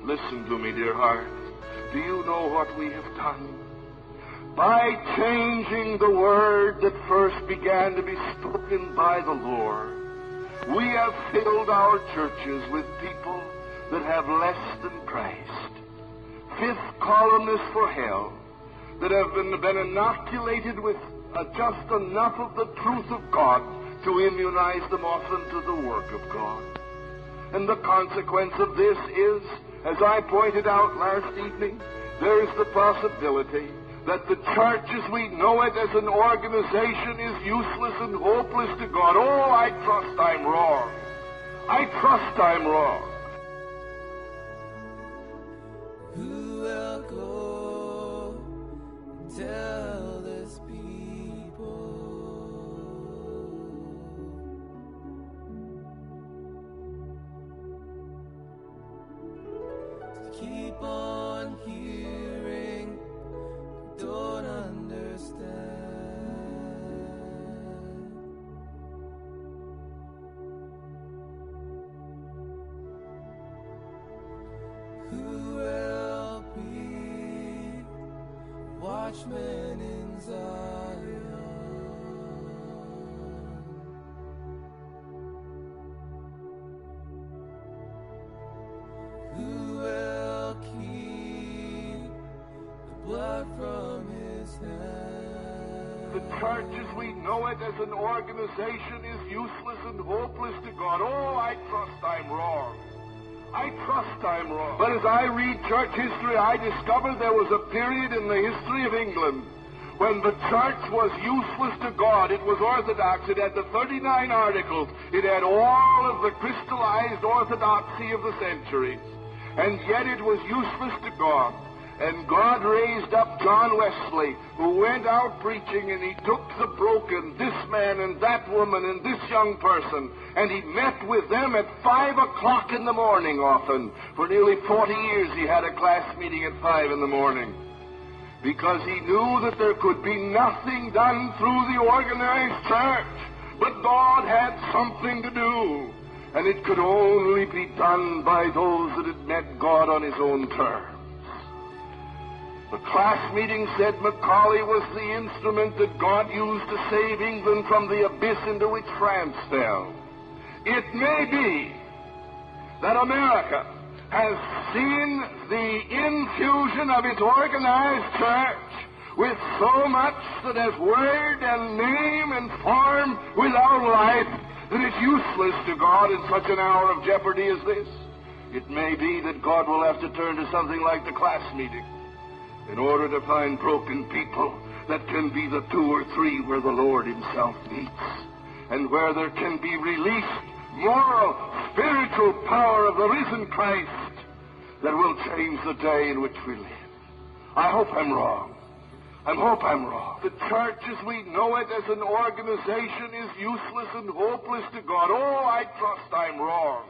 Listen to me, dear heart. Do you know what we have done? By changing the word that first began to be spoken by the Lord, we have filled our churches with people that have less than Christ. Fifth columnists for hell that have been inoculated with just enough of the truth of God to immunize them off into the work of God. And the consequence of this is, as I pointed out last evening, there is the possibility that the church as we know it as an organization is useless and hopeless to God. Oh, I trust I'm wrong. I trust I'm wrong. Who will go and tell this people to keep on hearing, don't understand? Who will be watchmen in Zion? Who will keep the blood from his hand? The church as we know it as an organization is useless and hopeless to God. Oh, I trust I'm wrong. I trust I'm wrong. But as I read church history, I discovered there was a period in the history of England when the church was useless to God. It was orthodox. It had the 39 articles. It had all of the crystallized orthodoxy of the centuries. And yet it was useless to God. And God raised up John Wesley, who went out preaching, and he took the broken, this man and that woman and this young person, and he met with them at 5 o'clock in the morning often. For nearly 40 years he had a class meeting at 5 in the morning, because he knew that there could be nothing done through the organized church, but God had something to do, and it could only be done by those that had met God on his own terms. The class meeting said Macaulay was the instrument that God used to save England from the abyss into which France fell. It may be that America has seen the infusion of its organized church with so much that has word and name and form without life that it's useless to God in such an hour of jeopardy as this. It may be that God will have to turn to something like the class meeting in order to find broken people that can be the 2 or 3 where the Lord himself meets, and where there can be released moral, spiritual power of the risen Christ that will change the day in which we live. I hope I'm wrong. I hope I'm wrong. The church as we know it as an organization is useless and hopeless to God. Oh, I trust I'm wrong.